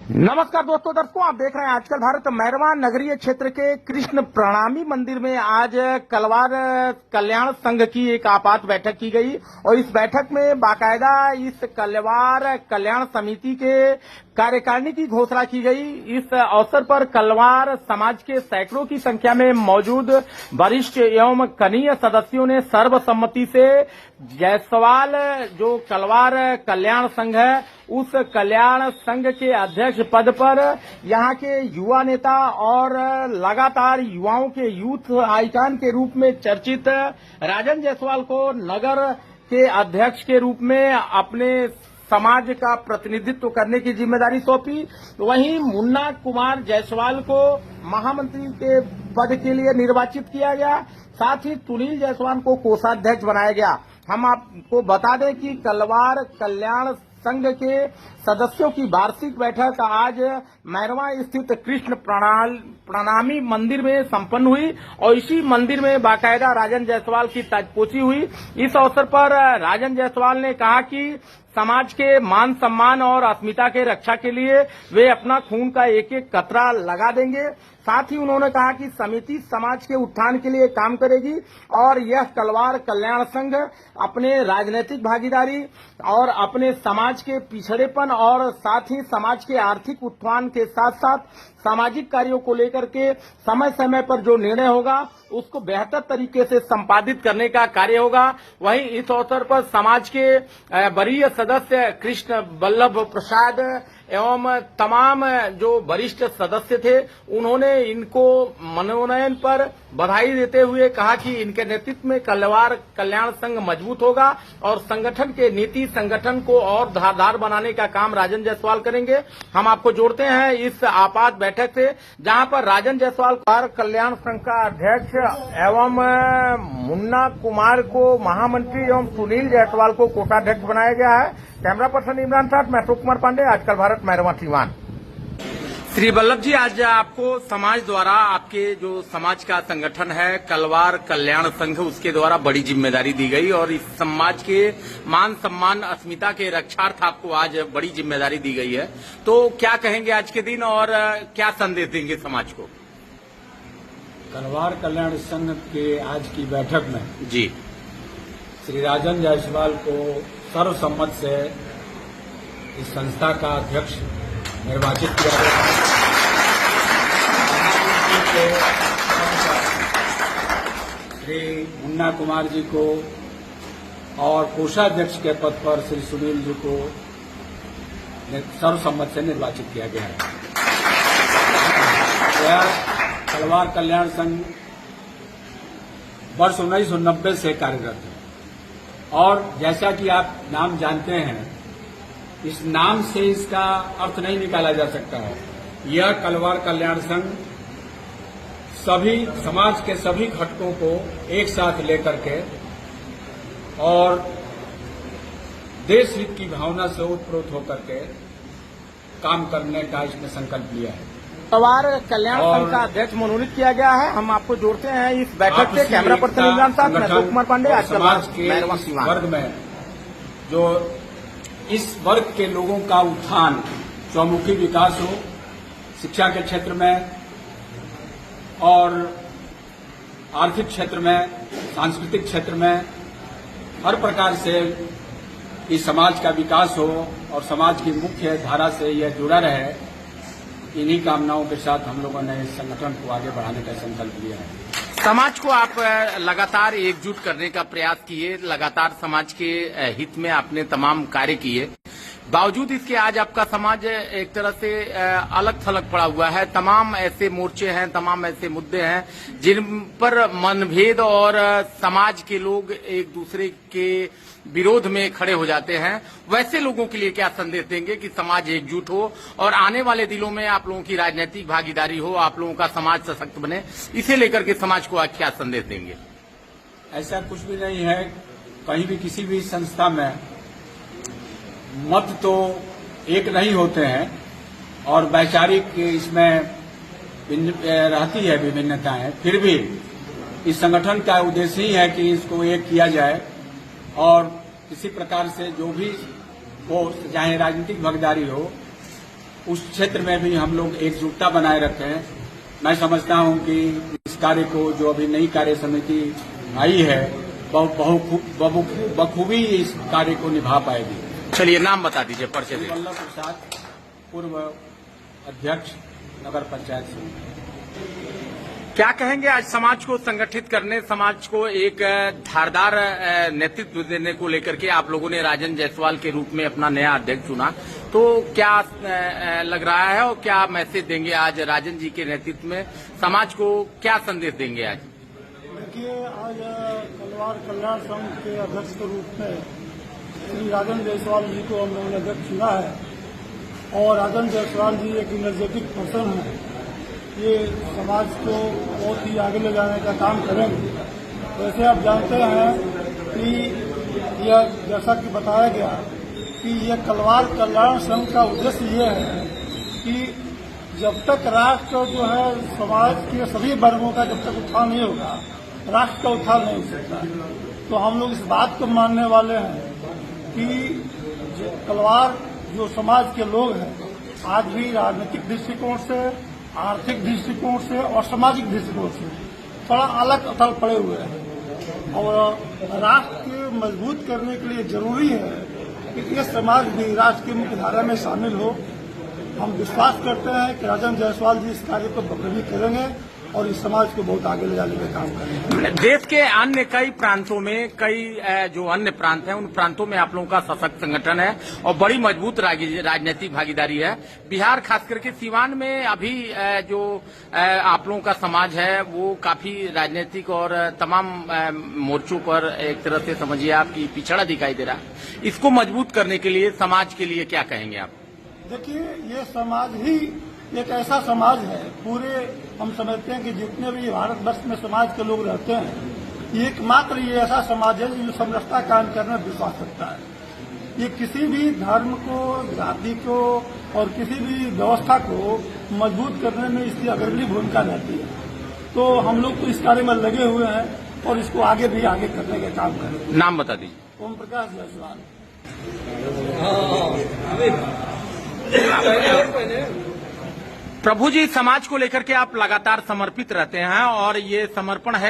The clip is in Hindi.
नमस्कार दर्शकों, आप देख रहे हैं आजकल भारत। मैरवा नगरीय क्षेत्र के कृष्ण प्रणामी मंदिर में आज कलवार कल्याण संघ की एक आपात बैठक की गई और इस बैठक में बाकायदा इस कलवार कल्याण समिति के कार्यकारिणी की घोषणा की गई। इस अवसर पर कलवार समाज के सैकड़ों की संख्या में मौजूद वरिष्ठ एवं कनीय सदस्यों ने सर्वसम्मति से जायसवाल जो कलवार कल्याण संघ है उस कल्याण संघ के अध्यक्ष पद पर यहाँ के युवा नेता और लगातार युवाओं के यूथ आइकॉन के रूप में चर्चित राजन जायसवाल को नगर के अध्यक्ष के रूप में अपने समाज का प्रतिनिधित्व करने की जिम्मेदारी सौंपी। वहीं मुन्ना कुमार जायसवाल को महामंत्री के पद के लिए निर्वाचित किया गया। साथ ही सुनील जायसवाल को कोषाध्यक्ष बनाया गया। हम आपको बता दें कि कलवार कल्याण संघ के सदस्यों की वार्षिक बैठक आज मैरवा स्थित कृष्ण प्रणामी मंदिर में संपन्न हुई और इसी मंदिर में बाकायदा राजन जायसवाल की ताजपोशी हुई। इस अवसर पर राजन जायसवाल ने कहा कि समाज के मान सम्मान और अस्मिता के रक्षा के लिए वे अपना खून का एक एक कतरा लगा देंगे। साथ ही उन्होंने कहा कि समिति समाज के उत्थान के लिए काम करेगी और यह कलवार कल्याण संघ अपने राजनीतिक भागीदारी और अपने समाज के पिछड़ेपन और साथ ही समाज के आर्थिक उत्थान के साथ साथ सामाजिक कार्यों को लेकर के समय समय पर जो निर्णय होगा उसको बेहतर तरीके से संपादित करने का कार्य होगा। वहीं इस अवसर पर समाज के वरीय सदस्य कृष्ण वल्लभ प्रसाद एवं तमाम जो वरिष्ठ सदस्य थे उन्होंने इनको मनोनयन पर बधाई देते हुए कहा कि इनके नेतृत्व में कलवार कल्याण संघ मजबूत होगा और संगठन के नीति संगठन को और धारदार बनाने का काम राजन जायसवाल करेंगे। हम आपको जोड़ते हैं इस आपात बैठक से जहां पर राजन जायसवाल कल्याण संघ का अध्यक्ष एवं मुन्ना कुमार को महामंत्री एवं सुनील जायसवाल को कोषाध्यक्ष बनाया गया है। कैमरा पर्सन इमरान साथ मैं अशोक कुमार पांडे, आजकल भारत, मैरवा सीवान। श्री वल्लभ जी, आज आपको समाज द्वारा आपके जो समाज का संगठन है कलवार कल्याण संघ उसके द्वारा बड़ी जिम्मेदारी दी गई और इस समाज के मान सम्मान अस्मिता के रक्षार्थ आपको आज बड़ी जिम्मेदारी दी गई है, तो क्या कहेंगे आज के दिन और क्या संदेश देंगे समाज को? कलवार कल्याण संघ के आज की बैठक में जी श्री राजन जायसवाल को सर्वसम्मत से इस संस्था का अध्यक्ष निर्वाचित किया गया। श्री मुन्ना कुमार जी को और कोषाध्यक्ष के पद पर श्री सुनील जी को सर्वसम्मत से निर्वाचित किया गया है। यह कलवार कल्याण संघ वर्ष 1990 से कार्यरत है और जैसा कि आप नाम जानते हैं इस नाम से इसका अर्थ नहीं निकाला जा सकता है। यह कलवार कल्याण संघ सभी समाज के सभी घटकों को एक साथ लेकर के और देश हित की भावना से ओतप्रोत होकर के काम करने का इसने संकल्प लिया है। कलवार कल्याण संघ का अध्यक्ष मनोनीत किया गया है। हम आपको जोड़ते हैं इस बैठक से। कैमरा पर्सन इमरान साथ मैं अशोक कुमार पांडे, आजकल समाज के वर्ग में जो इस वर्ग के लोगों का उत्थान, चौमुखी विकास हो, शिक्षा के क्षेत्र में और आर्थिक क्षेत्र में, सांस्कृतिक क्षेत्र में हर प्रकार से इस समाज का विकास हो और समाज की मुख्य धारा से यह जुड़ा रहे, इन्हीं कामनाओं के साथ हम लोगों ने इस संगठन को आगे बढ़ाने का संकल्प लिया है। समाज को आप लगातार एकजुट करने का प्रयास किए, लगातार समाज के हित में आपने तमाम कार्य किए, बावजूद इसके आज आपका समाज एक तरह से अलग थलग पड़ा हुआ है। तमाम ऐसे मोर्चे हैं, तमाम ऐसे मुद्दे हैं जिन पर मनभेद और समाज के लोग एक दूसरे के विरोध में खड़े हो जाते हैं। वैसे लोगों के लिए क्या संदेश देंगे कि समाज एकजुट हो और आने वाले दिनों में आप लोगों की राजनीतिक भागीदारी हो, आप लोगों का समाज सशक्त बने, इसे लेकर के समाज को आज क्या संदेश देंगे? ऐसा कुछ भी नहीं है। कहीं भी किसी भी संस्था में मत तो एक नहीं होते हैं और वैचारिक इसमें रहती है विभिन्नताएं, फिर भी इस संगठन का उद्देश्य ही है कि इसको एक किया जाए और किसी प्रकार से जो भी हो, चाहे राजनीतिक भागीदारी हो, उस क्षेत्र में भी हम लोग एकजुटता बनाए रखे हैं। मैं समझता हूं कि इस कार्य को जो अभी नई कार्य समिति आई है बखूबी इस कार्य को निभा पाएगी। चलिए नाम बता दीजिए परिचय दीजिए। वल्लभ प्रसाद, पूर्व अध्यक्ष नगर पंचायत समिति। क्या कहेंगे आज समाज को संगठित करने, समाज को एक धारदार नेतृत्व देने को लेकर के आप लोगों ने राजन जायसवाल के रूप में अपना नया अध्यक्ष चुना, तो क्या लग रहा है और क्या मैसेज देंगे आज राजन जी के नेतृत्व में, समाज को क्या संदेश देंगे आज? देखिए, आज कलवार कल्याण संघ के अध्यक्ष के रूप में श्री राजन जायसवाल जी को हम लोगों ने अध्यक्ष चुना है और राजन जायसवाल जी एक एनर्जेटिक पर्सन है। ये समाज को बहुत ही आगे ले जाने का काम करेंगे। वैसे आप जानते हैं कि यह जैसा कि बताया गया कि यह कलवार कल्याण संघ का उद्देश्य ये है कि जब तक राष्ट्र जो है समाज के सभी वर्गों का जब तक उत्थान नहीं होगा, राष्ट्र का उत्थान नहीं हो सकता। तो हम लोग इस बात को मानने वाले हैं कि कलवार जो समाज के लोग हैं आज भी राजनीतिक दृष्टिकोण से, आर्थिक दृष्टिकोण से और सामाजिक दृष्टिकोण से थोड़ा अलग अथल पड़े हुए हैं और राष्ट्र को मजबूत करने के लिए जरूरी है कि ये समाज भी राष्ट्र की मुख्य धारा में शामिल हो। हम विश्वास करते हैं कि राजन जायसवाल जी इस कार्य को बखूबी करेंगे और इस समाज को बहुत आगे ले जाने का काम करेंगे। देश के अन्य कई प्रांतों में, कई जो अन्य प्रांत हैं उन प्रांतों में आप लोगों का सशक्त संगठन है और बड़ी मजबूत राजनीतिक भागीदारी है। बिहार खास करके सीवान में अभी जो आप लोगों का समाज है वो काफी राजनीतिक और तमाम मोर्चों पर एक तरह से समझिए आपकी पिछड़ा दिखाई दे रहा है। इसको मजबूत करने के लिए समाज के लिए क्या कहेंगे आप? देखिए, ये समाज ही एक ऐसा समाज है, पूरे हम समझते हैं कि जितने भी भारतवर्ष में समाज के लोग रहते हैं, एकमात्र ये ऐसा समाज है जो समरसता कायम करने में विश्वास रखता है। ये किसी भी धर्म को, जाति को और किसी भी व्यवस्था को मजबूत करने में इसकी अग्रणी भूमिका रहती है। तो हम लोग तो इस कार्य में लगे हुए हैं और इसको आगे भी आगे करने का काम करें। नाम बता दीजिए। ओम प्रकाश जायसवाल। प्रभु जी, समाज को लेकर के आप लगातार समर्पित रहते हैं और ये समर्पण है